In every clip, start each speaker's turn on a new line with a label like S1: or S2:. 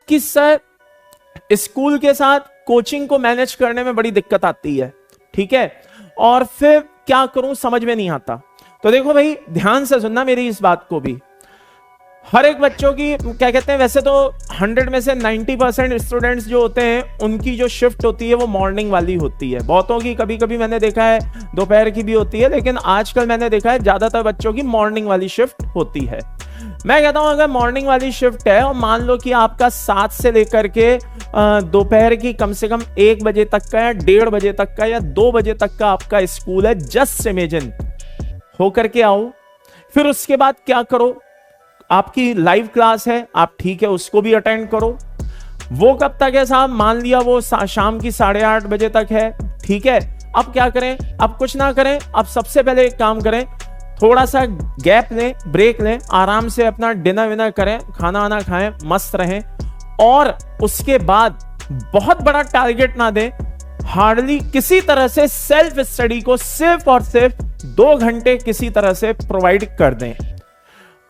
S1: कि sir school के साथ कोचिंग को मैनेज करने में बड़ी दिक्कत आती है, ठीक है, और फिर क्या करूं समझ में नहीं आता। तो देखो भाई, ध्यान से सुनना मेरी इस बात को भी। हर एक बच्चों की क्या कहते हैं, वैसे तो 100 में से 90% स्टूडेंट्स जो होते हैं उनकी जो शिफ्ट होती है वो मॉर्निंग वाली होती है। बहुतों की कभी कभी मैंने देखा है दोपहर की भी होती है, लेकिन आजकल मैंने देखा है ज्यादातर बच्चों की मॉर्निंग वाली शिफ्ट होती है। मैं कहता हूं अगर मॉर्निंग वाली शिफ्ट है और मान लो कि आपका 7 से लेकर के दोपहर की कम से कम 1 बजे तक का या 1:30 बजे तक का या 2 बजे तक का आपका स्कूल है, जस्ट इमेजिन होकर के आओ। फिर उसके बाद क्या करो, आपकी लाइव क्लास है, आप ठीक है उसको भी अटेंड करो। वो कब तक है साहब, मान लिया वो शाम की 8:30 बजे तक है, ठीक है। अब क्या करें, अब कुछ ना करें, अब सबसे पहले एक काम करें, थोड़ा सा गैप लें, ब्रेक लें, आराम से अपना डिनर विनर करें, खाना वाना खाएं, मस्त रहें, और उसके बाद बहुत बड़ा टारगेट ना दें, हार्डली किसी तरह से सेल्फ स्टडी को सिर्फ और सिर्फ 2 घंटे किसी तरह से प्रोवाइड कर दें।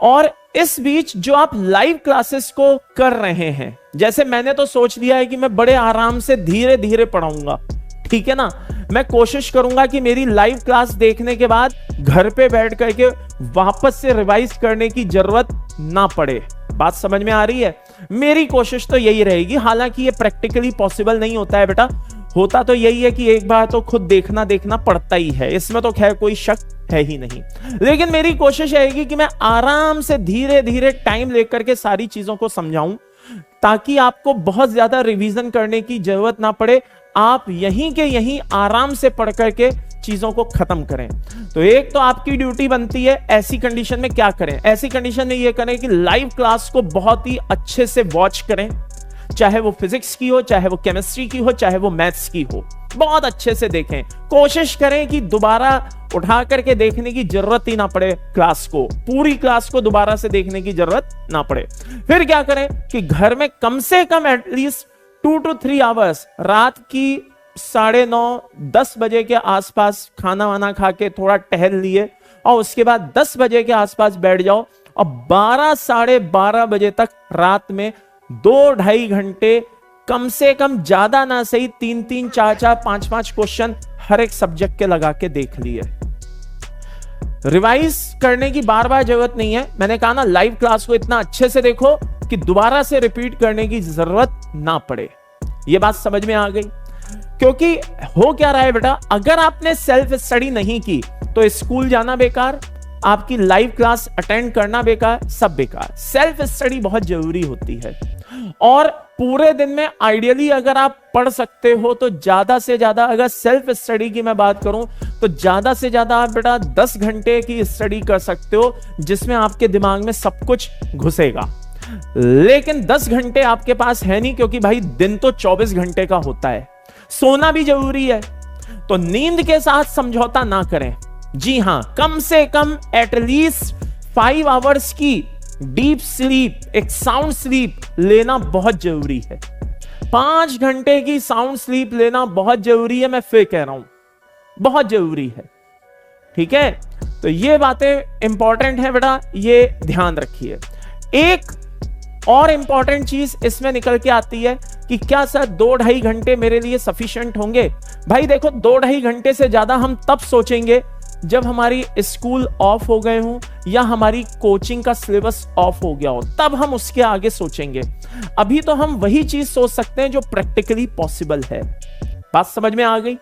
S1: और इस बीच जो आप लाइव क्लासेस को कर रहे हैं, जैसे मैंने तो सोच लिया है कि मैं बड़े आराम से धीरे धीरे पढ़ाऊंगा, ठीक है ना। मैं कोशिश करूंगा कि मेरी लाइव क्लास देखने के बाद घर पे बैठ करके वापस से रिवाइज करने की जरूरत ना पड़े। बात समझ में आ रही है? मेरी कोशिश तो यही रहेगी। हालांकि ये प्रैक्टिकली पॉसिबल नहीं होता है बेटा, होता तो यही है कि एक बार तो खुद देखना पड़ता ही है, इसमें तो खैर कोई शक है ही नहीं। लेकिन मेरी कोशिश रहेगी कि मैं आराम से धीरे धीरे टाइम लेकर के सारी चीजों को समझाऊं, ताकि आपको बहुत ज्यादा रिवीजन करने की जरूरत ना पड़े, आप यहीं के यहीं आराम से पढ़ करके चीजों को खत्म करें। तो एक तो आपकी ड्यूटी बनती है, ऐसी कंडीशन में क्या करें, ऐसी कंडीशन में यह करें कि लाइव क्लास को बहुत ही अच्छे से वॉच करें, चाहे वो फिजिक्स की हो, चाहे वो केमिस्ट्री की हो, चाहे वो मैथ्स की हो, बहुत अच्छे से देखें। कोशिश करें कि दोबारा उठा करके देखने की जरूरत ही ना पड़े, क्लास को, पूरी क्लास को दोबारा से देखने की जरूरत ना पड़े। फिर क्या करें कि घर में कम से कम एटलीस्ट 2 to 3 आवर्स रात की 9:30-10 बजे के आसपास खाना वाना खा के थोड़ा टहल लिए, और उसके बाद 10 बजे के आसपास बैठ जाओ, और 12-12:30 बजे तक रात में 2-2.5 घंटे कम से कम, ज्यादा ना सही 3-3, 4-4, 5-5 क्वेश्चन हर एक सब्जेक्ट के लगा के देख लिए। रिवाइज करने की बार बार जरूरत नहीं है। मैंने कहा ना, लाइव क्लास को इतना अच्छे से देखो कि दोबारा से रिपीट करने की जरूरत ना पड़े। यह बात समझ में आ गई? क्योंकि हो क्या रहा है बेटा, अगर आपने सेल्फ स्टडी नहीं की तो स्कूल जाना बेकार, आपकी लाइव क्लास अटेंड करना बेकार, सब बेकार। सेल्फ स्टडी बहुत जरूरी होती है, और पूरे दिन में आइडियली अगर आप पढ़ सकते हो तो ज्यादा से ज्यादा, अगर सेल्फ स्टडी की मैं बात करूं तो ज्यादा से ज्यादा आप बेटा 10 घंटे की स्टडी कर सकते हो, जिसमें आपके दिमाग में सब कुछ घुसेगा। लेकिन 10 घंटे आपके पास है नहीं, क्योंकि भाई दिन तो 24 घंटे का होता है, सोना भी जरूरी है। तो नींद के साथ समझौता ना करें। जी हां, कम से कम एटलीस्ट 5 आवर्स की डीप स्लीप, एक साउंड स्लीप लेना बहुत जरूरी है। 5 घंटे की साउंड स्लीप लेना बहुत जरूरी है, मैं फिर कह रहा हूं, बहुत जरूरी है, ठीक है। तो ये बातें इंपॉर्टेंट है बेटा, ये ध्यान रखिए। एक और इंपॉर्टेंट चीज इसमें निकल के आती है कि क्या सर 2-2.5 घंटे मेरे लिए सफिशिएंट होंगे? भाई देखो, 2-2.5 घंटे से ज्यादा हम तब सोचेंगे जब हमारी स्कूल ऑफ हो गए हों या हमारी कोचिंग का सिलेबस ऑफ हो गया हो, तब हम उसके आगे सोचेंगे। अभी तो हम वही चीज सोच सकते हैं जो प्रैक्टिकली पॉसिबल है। बात समझ में आ गई?